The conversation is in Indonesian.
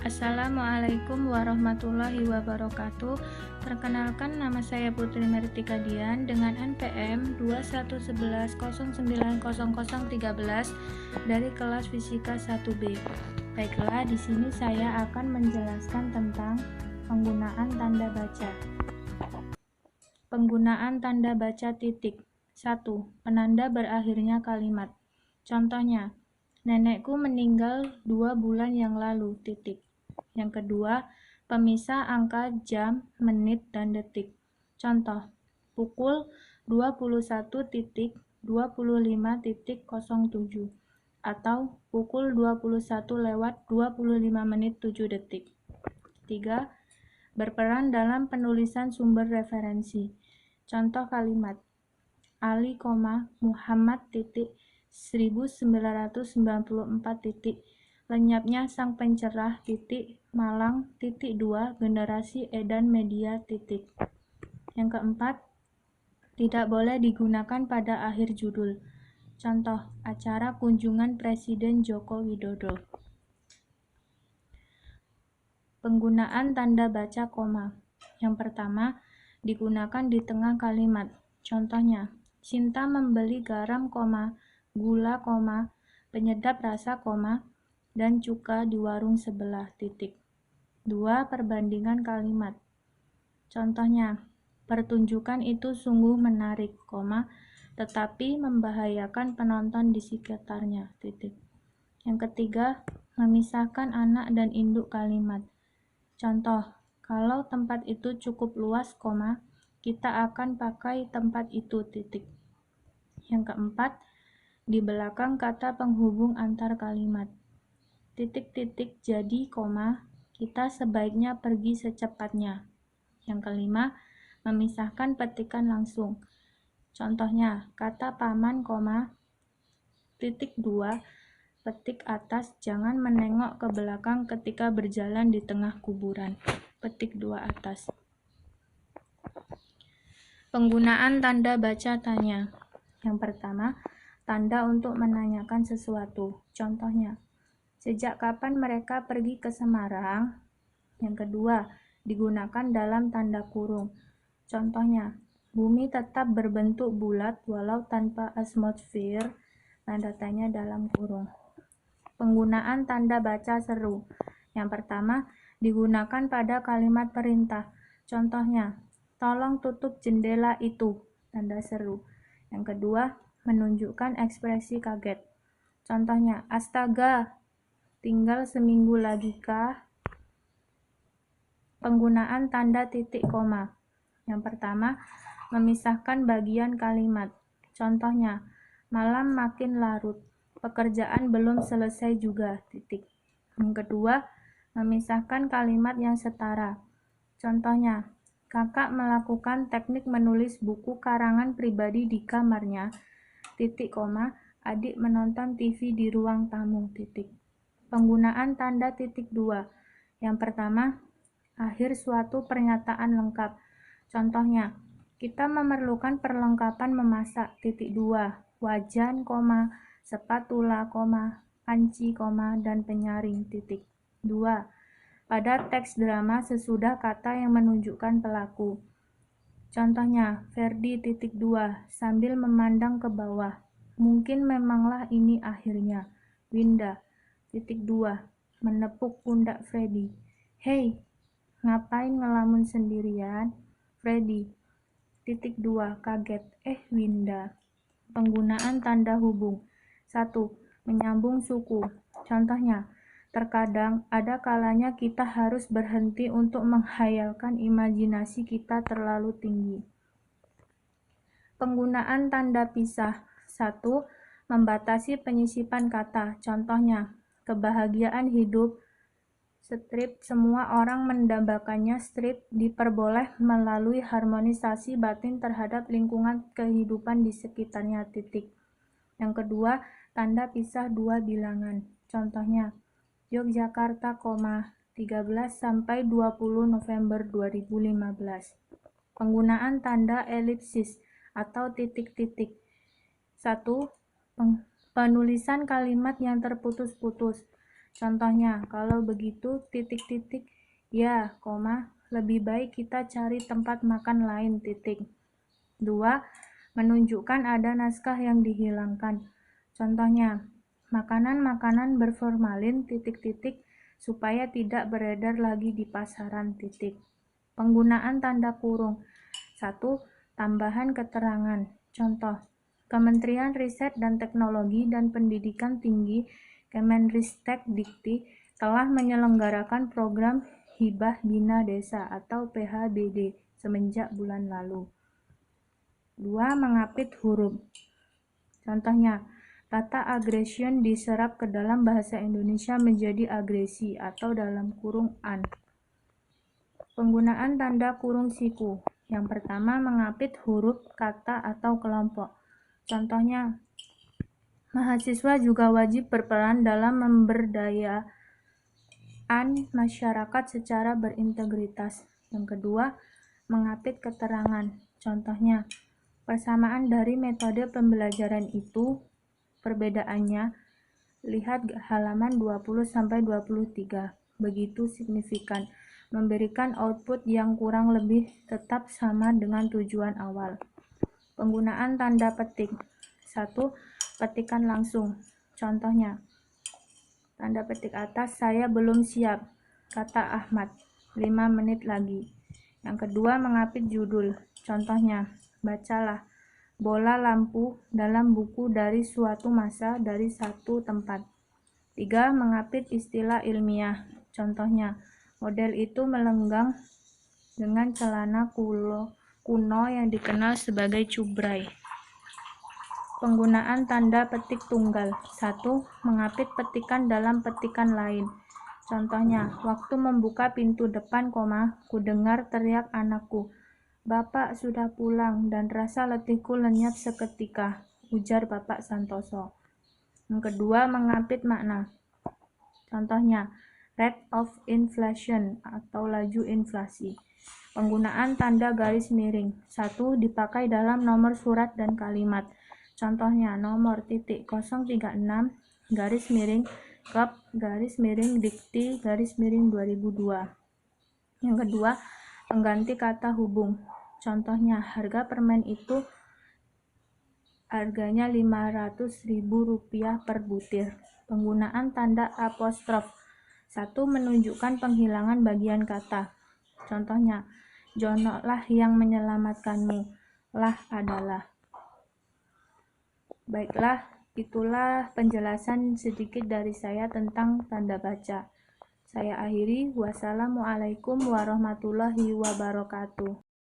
Assalamualaikum warahmatullahi wabarakatuh. Perkenalkan, nama saya Putri Mertika Dian dengan NPM 2111090013 dari kelas Fisika 1B. Baiklah, di sini saya akan menjelaskan tentang penggunaan tanda baca. Penggunaan tanda baca titik. 1. Penanda berakhirnya kalimat. Contohnya, nenekku meninggal 2 bulan yang lalu, titik. Yang kedua, pemisah angka jam, menit, dan detik. Contoh, pukul 21.25.07 atau pukul 21:25:07. 3. Berperan dalam penulisan sumber referensi. Contoh kalimat, Ali, Muhammad, 1994, lenyapnya sang pencerah, Malang, 2, generasi edan media, Yang keempat, tidak boleh digunakan pada akhir judul. Contoh, acara kunjungan Presiden Joko Widodo. Penggunaan tanda baca koma. Yang pertama, digunakan di tengah kalimat. Contohnya, Cinta membeli garam, gula, penyedap rasa, dan cuka di warung sebelah, titik. 2. Perbandingan kalimat. Contohnya, pertunjukan itu sungguh menarik, tetapi membahayakan penonton di sekitarnya, titik. Yang ketiga, memisahkan anak dan induk kalimat. Contoh, kalau tempat itu cukup luas, kita akan pakai tempat itu, titik. Yang keempat, di belakang kata penghubung antar kalimat. Titik-titik jadi, kita sebaiknya pergi secepatnya. Yang kelima, memisahkan petikan langsung. Contohnya, kata paman, titik 2, petik atas, jangan menengok ke belakang ketika berjalan di tengah kuburan. Petik 2 atas. Penggunaan tanda baca tanya. Yang pertama, tanda untuk menanyakan sesuatu. Contohnya, sejak kapan mereka pergi ke Semarang? Yang kedua, digunakan dalam tanda kurung. Contohnya, bumi tetap berbentuk bulat walau tanpa atmosfer, tanda tanya dalam kurung. Penggunaan tanda baca seru. Yang pertama, digunakan pada kalimat perintah. Contohnya, tolong tutup jendela itu, tanda seru. Yang kedua, menunjukkan ekspresi kaget. Contohnya, astaga, tinggal seminggu lagi kah? Penggunaan tanda titik koma. Yang pertama, memisahkan bagian kalimat. Contohnya, malam makin larut, pekerjaan belum selesai juga, titik. Yang kedua, memisahkan kalimat yang setara. Contohnya, kakak melakukan teknik menulis buku karangan pribadi di kamarnya, titik, adik menonton TV di ruang tamu, titik. Penggunaan tanda titik 2. Yang pertama, akhir suatu pernyataan lengkap. Contohnya, kita memerlukan perlengkapan memasak, titik 2, wajan, spatula, panci, dan penyaring, titik. 2. Pada teks drama sesudah kata yang menunjukkan pelaku. Contohnya, Ferdi, titik 2, sambil memandang ke bawah. Mungkin memanglah ini akhirnya. Winda, titik 2, menepuk pundak Freddy. Hei, ngapain ngelamun sendirian? Freddy, titik 2, kaget. Winda. Penggunaan tanda hubung. 1. Menyambung suku. Contohnya, terkadang ada kalanya kita harus berhenti untuk menghayalkan imajinasi kita terlalu tinggi. Penggunaan tanda pisah. 1. Membatasi penyisipan kata. Contohnya, kebahagiaan hidup, strip, semua orang mendambakannya, strip, diperboleh melalui harmonisasi batin terhadap lingkungan kehidupan di sekitarnya, titik. Yang kedua, tanda pisah 2 bilangan. Contohnya, Yogyakarta, 13-20 November 2015. Penggunaan tanda elipsis atau titik-titik. 1. Penulisan kalimat yang terputus-putus. Contohnya, kalau begitu, titik-titik, ya, koma, lebih baik kita cari tempat makan lain, titik. 2. Menunjukkan ada naskah yang dihilangkan. Contohnya, makanan-makanan berformalin, titik-titik, supaya tidak beredar lagi di pasaran, titik. Penggunaan tanda kurung. 1. Tambahan keterangan. Contoh, Kementerian Riset dan Teknologi dan Pendidikan Tinggi Kemenristek Dikti telah menyelenggarakan program Hibah Bina Desa atau PHBD semenjak bulan lalu. 2. Mengapit huruf. Contohnya, kata aggression diserap ke dalam bahasa Indonesia menjadi agresi atau dalam kurung an. Penggunaan tanda kurung siku. Yang pertama, mengapit huruf, kata, atau kelompok. Contohnya, mahasiswa juga wajib berperan dalam memberdayakan masyarakat secara berintegritas. Yang kedua, mengapit keterangan. Contohnya, persamaan dari metode pembelajaran itu, perbedaannya, lihat halaman 20-23, begitu signifikan, memberikan output yang kurang lebih tetap sama dengan tujuan awal. Penggunaan tanda petik. 1. Petikan langsung. Contohnya, tanda petik atas, saya belum siap, kata Ahmad, 5 menit lagi. Yang kedua, mengapit judul. Contohnya, bacalah bola lampu dalam buku dari suatu masa dari satu tempat. 3. Mengapit istilah ilmiah. Contohnya, model itu melenggang dengan celana kuno yang dikenal sebagai cubray. Penggunaan tanda petik tunggal. 1. Mengapit petikan dalam petikan lain. Contohnya, waktu membuka pintu depan, kudengar teriak anakku, "Bapak sudah pulang," dan rasa letihku lenyap seketika, ujar Bapak Santoso. Yang kedua, mengapit makna. Contohnya, rate of inflation atau laju inflasi. Penggunaan tanda garis miring. 1. Dipakai dalam nomor surat dan kalimat. Contohnya, nomor .036 garis miring Kep garis miring Dikti garis miring 2002. Yang kedua, pengganti kata hubung. Contohnya, harga permen itu harganya Rp500.000 per butir. Penggunaan tanda apostrof. 1. Menunjukkan penghilangan bagian kata. Contohnya, Jono lah yang menyelamatkanmu. Lah adalah. Baiklah, itulah penjelasan sedikit dari saya tentang tanda baca. Saya akhiri. Wassalamualaikum warahmatullahi wabarakatuh.